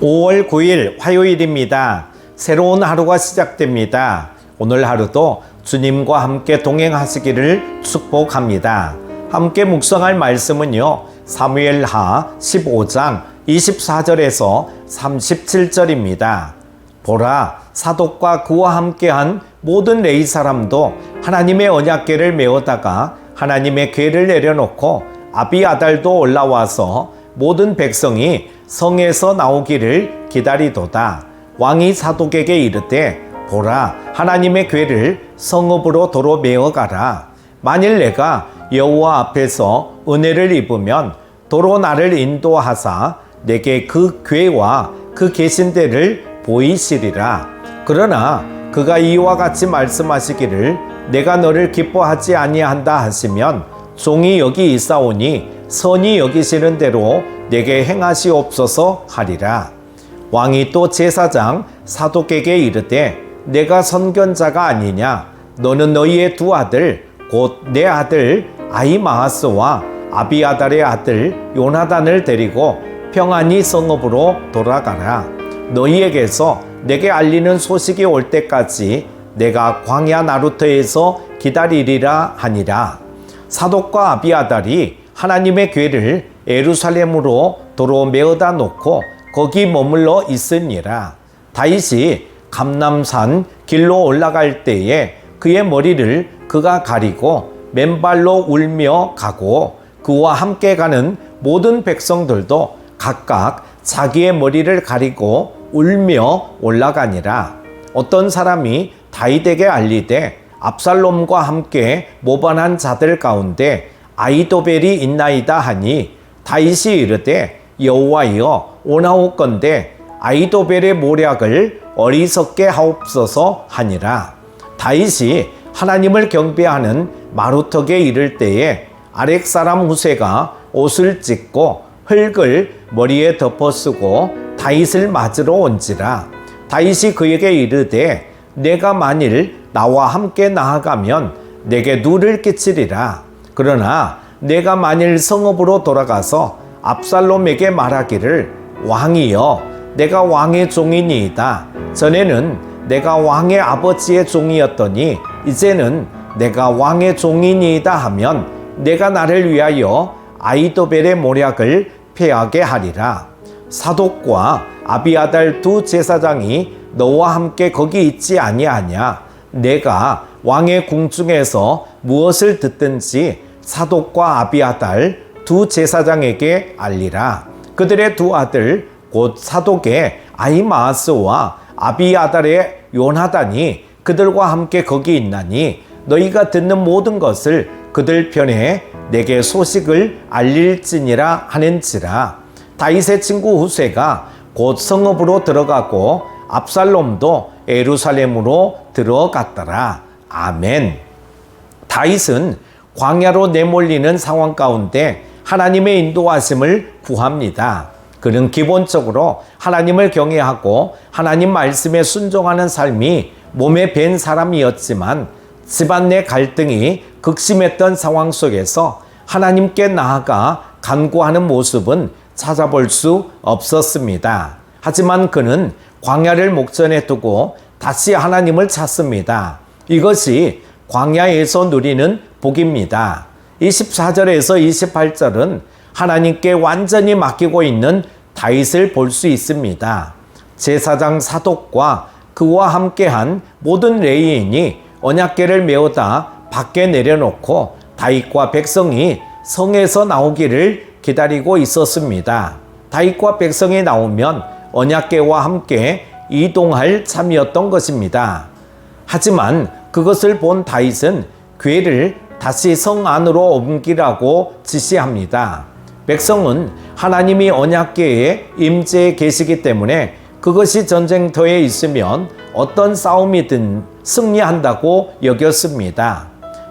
5월 9일 화요일입니다. 새로운 하루가 시작됩니다. 오늘 하루도 주님과 함께 동행하시기를 축복합니다. 함께 묵상할 말씀은요, 사무엘하 15장 24절에서 37절입니다. 보라, 사독과 그와 함께한 모든 레위 사람도 하나님의 언약궤를 메우다가 하나님의 궤를 내려놓고 아비아달도 올라와서 모든 백성이 성에서 나오기를 기다리도다. 왕이 사독에게 이르되, 보라, 하나님의 궤를 성읍으로 도로 메어가라. 만일 내가 여호와 앞에서 은혜를 입으면 도로 나를 인도하사 내게 그 궤와 그 계신 데를 보이시리라. 그러나 그가 이와 같이 말씀하시기를 내가 너를 기뻐하지 아니한다 하시면 종이 여기 있사오니 선이 여기시는 대로 내게 행하시옵소서 하리라. 왕이 또 제사장 사독에게 이르되, 내가 선견자가 아니냐? 너는 너희의 두 아들 곧 내 아들 아히마아스와 아비아달의 아들 요나단을 데리고 평안히 성읍으로 돌아가라. 너희에게서 내게 알리는 소식이 올 때까지 내가 광야 나루터에서 기다리리라 하니라. 사독과 아비아달이 하나님의 궤를 예루살렘으로 도로 메어다 놓고 거기 머물러 있으니라. 다윗이 감람산 길로 올라갈 때에 그의 머리를 그가 가리고 맨발로 울며 가고 그와 함께 가는 모든 백성들도 각각 자기의 머리를 가리고 울며 올라가니라. 어떤 사람이 다윗에게 알리되 압살롬과 함께 모반한 자들 가운데 아히도벨이 있나이다 하니 다윗이 이르되, 여호와여, 오나오건대 아히도벨의 모략을 어리석게 하옵소서 하니라. 다윗이 하나님을 경배하는 마루턱에 이를 때에 아렉 사람 후세가 옷을 찢고 흙을 머리에 덮어쓰고 다윗을 맞으러 온지라. 다윗이 그에게 이르되, 내가 만일 나와 함께 나아가면 내게 누를 끼치리라. 그러나 내가 만일 성읍으로 돌아가서 압살롬에게 말하기를, 왕이여, 내가 왕의 종이니이다. 전에는 내가 왕의 아버지의 종이었더니 이제는 내가 왕의 종이니이다 하면 내가 나를 위하여 아히도벨의 모략을 패하게 하리라. 사독과 아비아달 두 제사장이 너와 함께 거기 있지 아니하냐? 내가 왕의 궁중에서 무엇을 듣든지 사독과 아비아달 두 제사장에게 알리라. 그들의 두 아들 곧 사독의 아히마아스와 아비아달의 요나단이 그들과 함께 거기 있나니 너희가 듣는 모든 것을 그들 편에 내게 소식을 알릴지니라 하는지라. 다윗의 친구 후세가 곧 성읍으로 들어가고 압살롬도 예루살렘으로 들어갔더라. 아멘. 다윗은 광야로 내몰리는 상황 가운데 하나님의 인도하심을 구합니다. 그는 기본적으로 하나님을 경외하고 하나님 말씀에 순종하는 삶이 몸에 밴 사람이었지만 집안 내 갈등이 극심했던 상황 속에서 하나님께 나아가 간구하는 모습은 찾아볼 수 없었습니다. 하지만 그는 광야를 목전에 두고 다시 하나님을 찾습니다. 이것이 광야에서 누리는 복입니다. 24절에서 28절은 하나님께 완전히 맡기고 있는 다윗을 볼 수 있습니다. 제사장 사독과 그와 함께한 모든 레위인이 언약궤를 메우다 밖에 내려놓고 다윗과 백성이 성에서 나오기를 기다리고 있었습니다. 다윗과 백성이 나오면 언약궤와 함께 이동할 참이었던 것입니다. 하지만 그것을 본 다윗은 궤를 다시 성 안으로 옮기라고 지시합니다. 백성은 하나님이 언약궤에 임재해 계시기 때문에 그것이 전쟁터에 있으면 어떤 싸움이든 승리한다고 여겼습니다.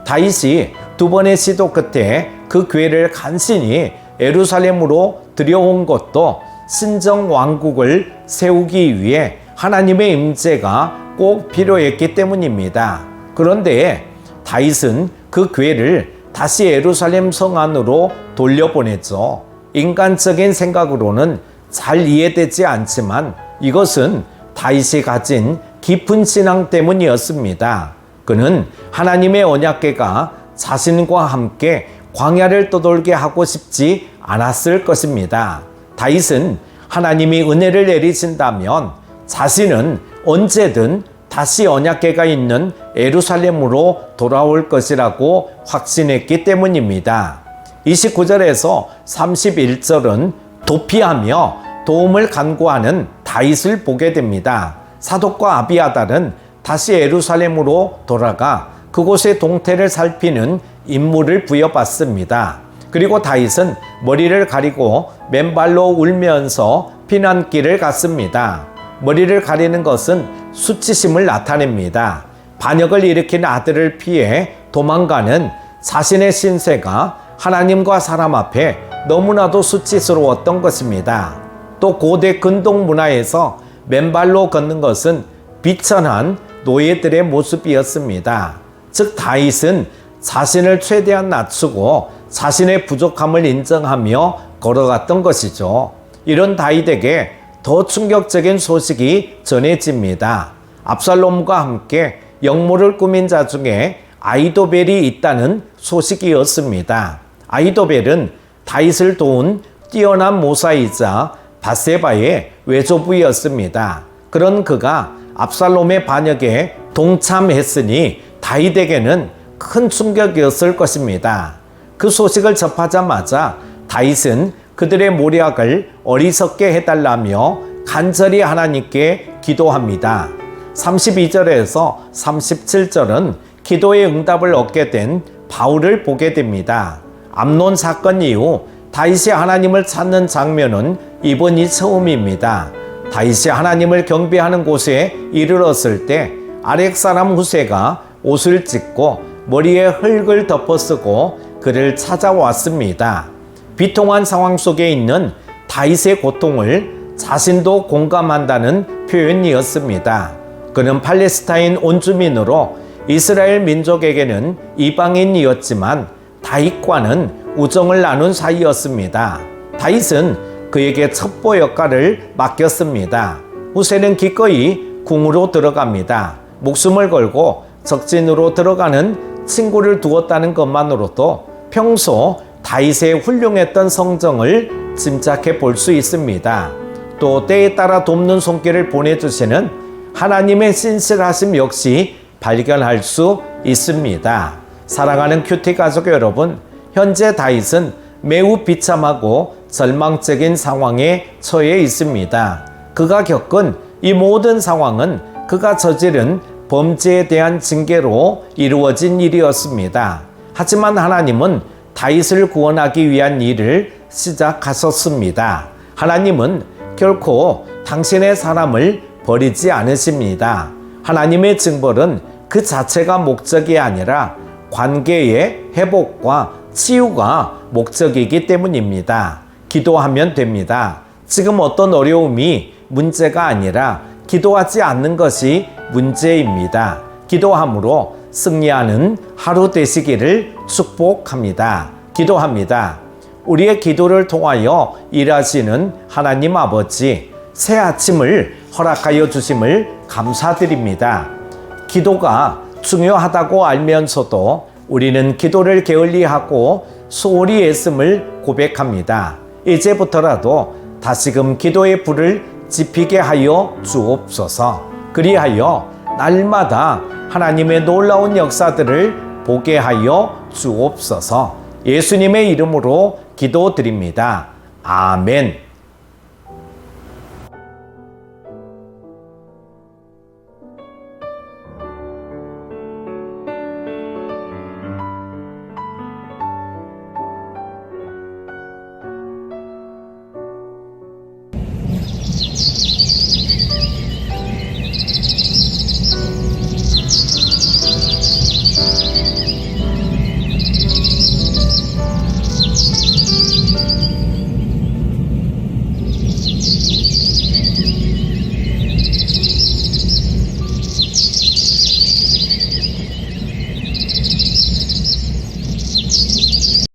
다윗이 두 번의 시도 끝에 그 궤를 간신히 예루살렘으로 들여온 것도 신정 왕국을 세우기 위해 하나님의 임재가 꼭 필요했기 때문입니다. 그런데 다윗은 그 궤를 다시 예루살렘 성 안으로 돌려보냈죠. 인간적인 생각으로는 잘 이해되지 않지만 이것은 다윗이 가진 깊은 신앙 때문이었습니다. 그는 하나님의 언약궤가 자신과 함께 광야를 떠돌게 하고 싶지 않았을 것입니다. 다윗은 하나님이 은혜를 내리신다면 자신은 언제든 다시 언약궤가 있는 예루살렘으로 돌아올 것이라고 확신했기 때문입니다. 29절에서 31절은 도피하며 도움을 간구하는 다윗을 보게 됩니다. 사독과 아비아달은 다시 예루살렘으로 돌아가 그곳의 동태를 살피는 임무를 부여받습니다. 그리고 다윗은 머리를 가리고 맨발로 울면서 피난길을 갔습니다. 머리를 가리는 것은 수치심을 나타냅니다. 반역을 일으킨 아들을 피해 도망가는 자신의 신세가 하나님과 사람 앞에 너무나도 수치스러웠던 것입니다. 또 고대 근동 문화에서 맨발로 걷는 것은 비천한 노예들의 모습이었습니다. 즉 다윗은 자신을 최대한 낮추고 자신의 부족함을 인정하며 걸어갔던 것이죠. 이런 다윗에게 더 충격적인 소식이 전해집니다. 압살롬과 함께 역모를 꾸민 자 중에 아히도벨이 있다는 소식이었습니다. 아히도벨은 다윗을 도운 뛰어난 모사이자 밧세바의 외조부였습니다. 그런 그가 압살롬의 반역에 동참했으니 다윗에게는 큰 충격이었을 것입니다. 그 소식을 접하자마자 다윗은 그들의 모략을 어리석게 해달라며 간절히 하나님께 기도합니다. 32절에서 37절은 기도의 응답을 얻게 된 바울을 보게 됩니다. 암논 사건 이후 다윗이 하나님을 찾는 장면은 이번이 처음입니다. 다윗이 하나님을 경배하는 곳에 이르렀을 때 아렉 사람 후세가 옷을 찢고 머리에 흙을 덮어쓰고 그를 찾아왔습니다. 비통한 상황 속에 있는 다윗의 고통을 자신도 공감한다는 표현이었습니다. 그는 팔레스타인 온주민으로 이스라엘 민족에게는 이방인이었지만 다윗과는 우정을 나눈 사이였습니다. 다윗은 그에게 첩보 역할을 맡겼습니다. 후세는 기꺼이 궁으로 들어갑니다. 목숨을 걸고 적진으로 들어가는 친구를 두었다는 것만으로도 평소 다윗의 훌륭했던 성정을 짐작해 볼 수 있습니다. 또 때에 따라 돕는 손길을 보내주시는 하나님의 신실하심 역시 발견할 수 있습니다. 사랑하는 큐티 가족 여러분, 현재 다윗은 매우 비참하고 절망적인 상황에 처해 있습니다. 그가 겪은 이 모든 상황은 그가 저지른 범죄에 대한 징계로 이루어진 일이었습니다. 하지만 하나님은 다윗을 구원하기 위한 일을 시작하셨습니다. 하나님은 결코 당신의 사람을 버리지 않으십니다. 하나님의 징벌은 그 자체가 목적이 아니라 관계의 회복과 치유가 목적이기 때문입니다. 기도하면 됩니다. 지금 어떤 어려움이 문제가 아니라 기도하지 않는 것이 문제입니다. 기도함으로 승리하는 하루 되시기를 축복합니다. 기도합니다. 우리의 기도를 통하여 일하시는 하나님 아버지, 새 아침을 허락하여 주심을 감사드립니다. 기도가 중요하다고 알면서도 우리는 기도를 게을리하고 소홀히 애씀을 고백합니다. 이제부터라도 다시금 기도의 불을 지피게 하여 주옵소서. 그리하여 날마다 하나님의 놀라운 역사들을 보게 하여 주옵소서. 예수님의 이름으로 기도드립니다. 아멘.